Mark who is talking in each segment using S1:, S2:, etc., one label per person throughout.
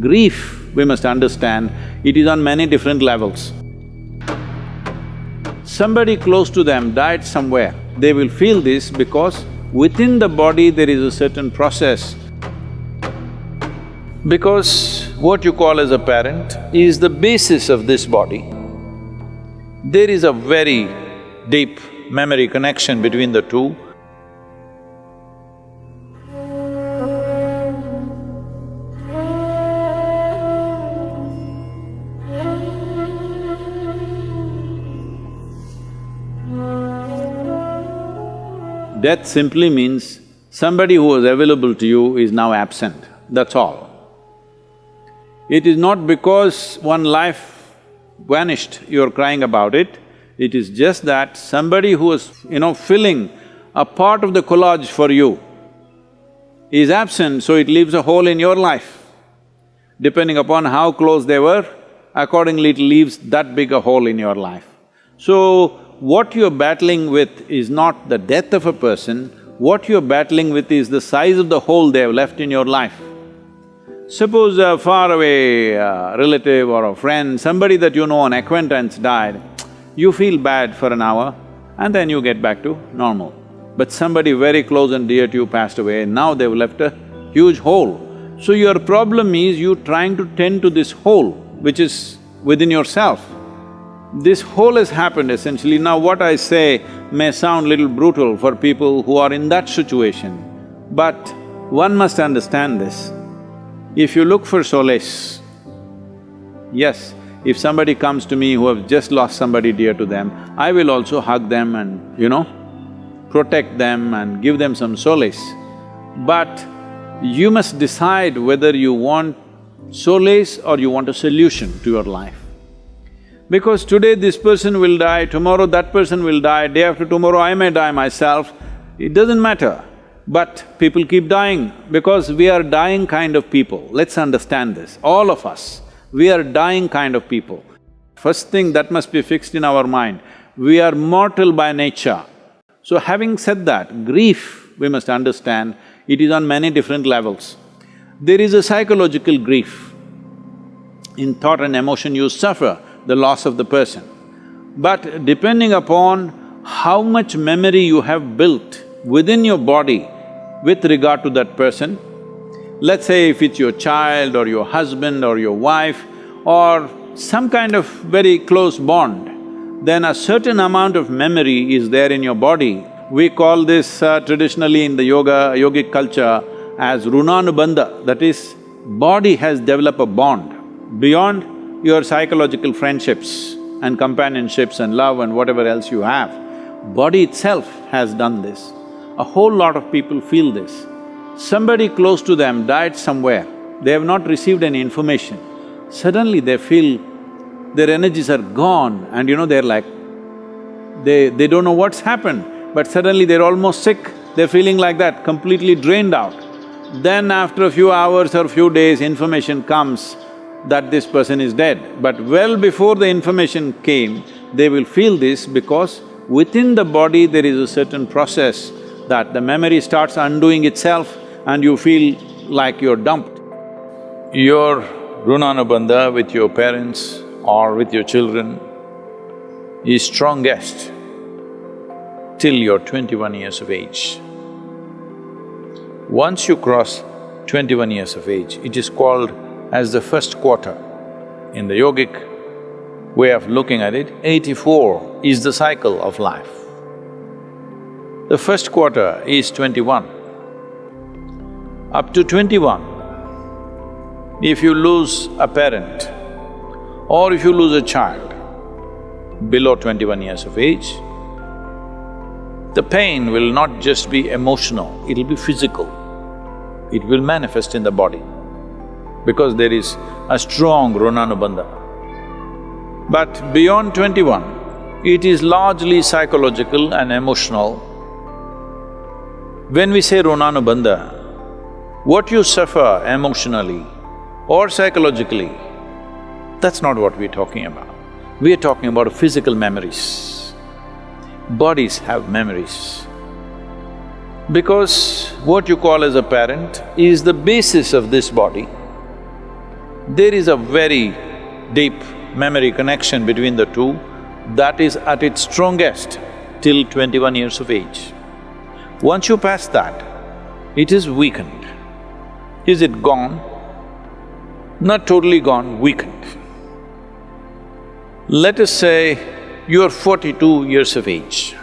S1: Grief, we must understand, it is on many different levels. Somebody close to them died somewhere, they will feel this because within the body there is a certain process. Because what you call as a parent is the basis of this body. There is a very deep memory connection between the two. Death simply means somebody who was available to you is now absent, that's all. It is not because one life vanished, you're crying about it. It is just that somebody who was, filling a part of the collage for you is absent, so it leaves a hole in your life. Depending upon how close they were, accordingly it leaves that big a hole in your life. So, what you're battling with is not the death of a person, what you're battling with is the size of the hole they have left in your life. Suppose a faraway relative or a friend, somebody that you know, an acquaintance died, you feel bad for an hour and then you get back to normal. But somebody very close and dear to you passed away, now they've left a huge hole. So your problem is you trying to tend to this hole which is within yourself. This hole has happened essentially. Now what I say may sound little brutal for people who are in that situation, but one must understand this. If you look for solace, yes, if somebody comes to me who have just lost somebody dear to them, I will also hug them and, protect them and give them some solace. But you must decide whether you want solace or you want a solution to your life. Because today this person will die, tomorrow that person will die, day after tomorrow I may die myself, it doesn't matter. But people keep dying because we are dying kind of people. Let's understand this, all of us, we are dying kind of people. First thing that must be fixed in our mind, we are mortal by nature. So having said that, grief, we must understand, it is on many different levels. There is a psychological grief. In thought and emotion you suffer the loss of the person. But depending upon how much memory you have built within your body with regard to that person, let's say if it's your child or your husband or your wife or some kind of very close bond, then a certain amount of memory is there in your body. We call this traditionally in the yogic culture as runanubandha, that is, body has developed a bond beyond your psychological friendships and companionships and love and whatever else you have. Body itself has done this. A whole lot of people feel this. Somebody close to them died somewhere, they have not received any information. Suddenly they feel their energies are gone and they're like… they don't know what's happened, but suddenly they're almost sick, they're feeling like that, completely drained out. Then after a few hours or few days, information comes that this person is dead. But well before the information came, they will feel this because within the body there is a certain process that the memory starts undoing itself and you feel like you're dumped. Your runanubandha with your parents or with your children is strongest till you're 21 years of age. Once you cross 21 years of age, it is called as the first quarter. In the yogic way of looking at it, 84 is the cycle of life. The first quarter is 21. Up to 21, if you lose a parent or if you lose a child below 21 years of age, the pain will not just be emotional, it'll be physical. It will manifest in the body because there is a strong runanubandha. But beyond 21, it is largely psychological and emotional. When we say runanubandha, what you suffer emotionally or psychologically, that's not what we're talking about. We are talking about physical memories. Bodies have memories. Because what you call as a parent is the basis of this body. There is a very deep memory connection between the two that is at its strongest till 21 years of age. Once you pass that, it is weakened. Is it gone? Not totally gone, weakened. Let us say you're 42 years of age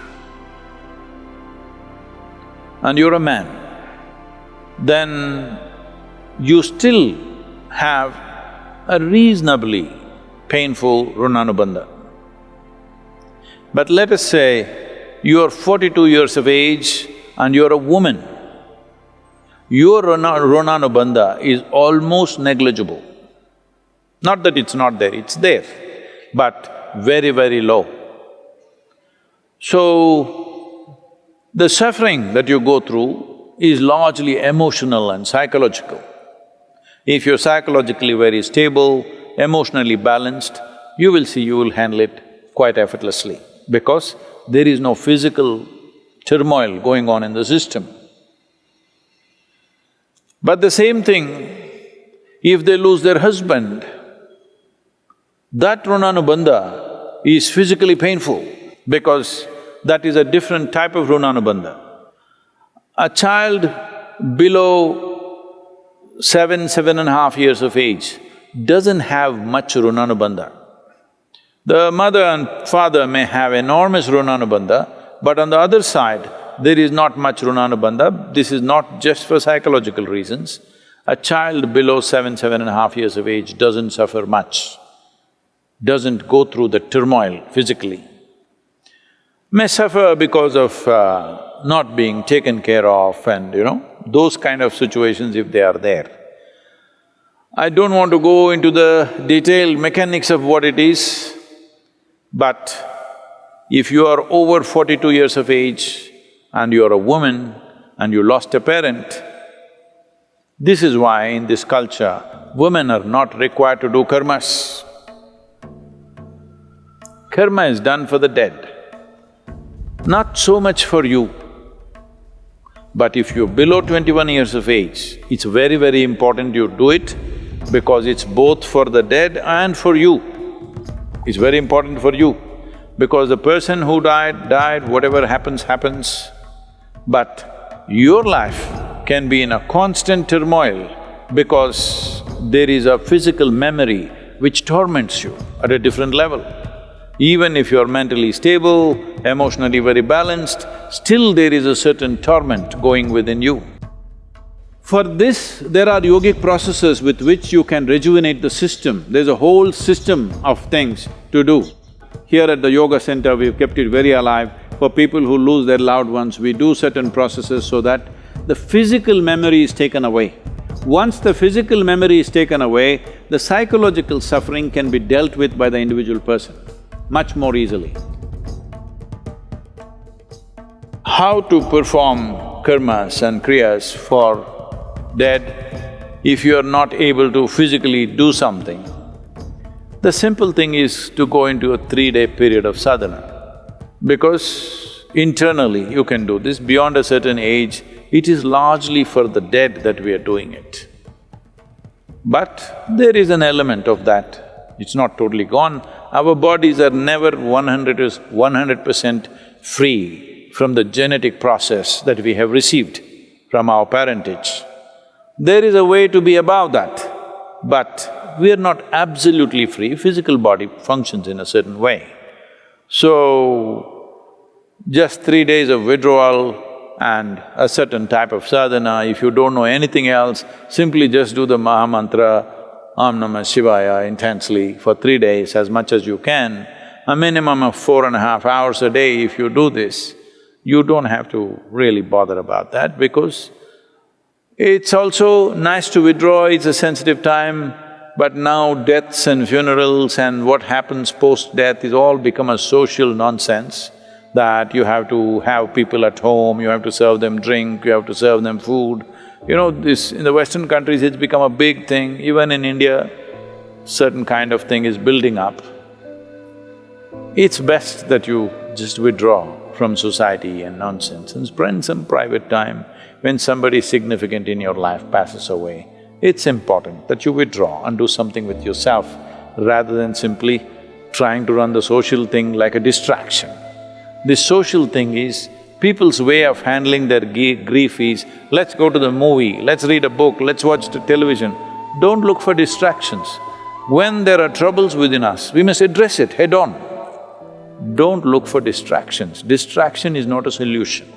S1: and you're a man, then you still have a reasonably painful runanubandha. But let us say you're 42 years of age and you're a woman, your runanubandha is almost negligible. Not that it's not there, it's there, but very, very low. So, the suffering that you go through is largely emotional and psychological. If you're psychologically very stable, emotionally balanced, you will see you will handle it quite effortlessly because there is no physical turmoil going on in the system. But the same thing, if they lose their husband, that runanubandha is physically painful because that is a different type of runanubandha. A child below 7.5 years of age doesn't have much runanubandha. The mother and father may have enormous runanubandha, but on the other side, there is not much runanubandha. This is not just for psychological reasons. A child below 7.5 years of age doesn't suffer much, doesn't go through the turmoil physically. May suffer because of not being taken care of and, those kind of situations if they are there. I don't want to go into the detailed mechanics of what it is, but if you are over 42 years of age and you are a woman and you lost a parent, this is why in this culture, women are not required to do karmas. Karma is done for the dead, not so much for you. But if you're below 21 years of age, it's very, very important you do it because it's both for the dead and for you. It's very important for you because the person who died, whatever happens, happens. But your life can be in a constant turmoil because there is a physical memory which torments you at a different level. Even if you're mentally stable, emotionally very balanced, still there is a certain torment going within you. For this, there are yogic processes with which you can rejuvenate the system. There's a whole system of things to do. Here at the yoga center, we've kept it very alive. For people who lose their loved ones, we do certain processes so that the physical memory is taken away. Once the physical memory is taken away, the psychological suffering can be dealt with by the individual person much more easily. How to perform karmas and kriyas for dead if you are not able to physically do something? The simple thing is to go into a 3-day period of sadhana, because internally you can do this. Beyond a certain age, it is largely for the dead that we are doing it. But there is an element of that, it's not totally gone. Our bodies are never 100% free from the genetic process that we have received from our parentage. There is a way to be above that, but we are not absolutely free. Physical body functions in a certain way. So, just 3 days of withdrawal and a certain type of sadhana, if you don't know anything else, simply just do the Maha Mantra, Om Namah Shivaya intensely for 3 days as much as you can. A minimum of 4.5 hours a day if you do this, you don't have to really bother about that because it's also nice to withdraw, it's a sensitive time, but now deaths and funerals and what happens post-death is all become a social nonsense that you have to have people at home, you have to serve them drink, you have to serve them food. This… in the Western countries it's become a big thing, even in India, certain kind of thing is building up. It's best that you just withdraw from society and nonsense and spend some private time when somebody significant in your life passes away. It's important that you withdraw and do something with yourself rather than simply trying to run the social thing like a distraction. This social thing is, people's way of handling their grief is, let's go to the movie, let's read a book, let's watch the television. Don't look for distractions. When there are troubles within us, we must address it head on. Don't look for distractions. Distraction is not a solution.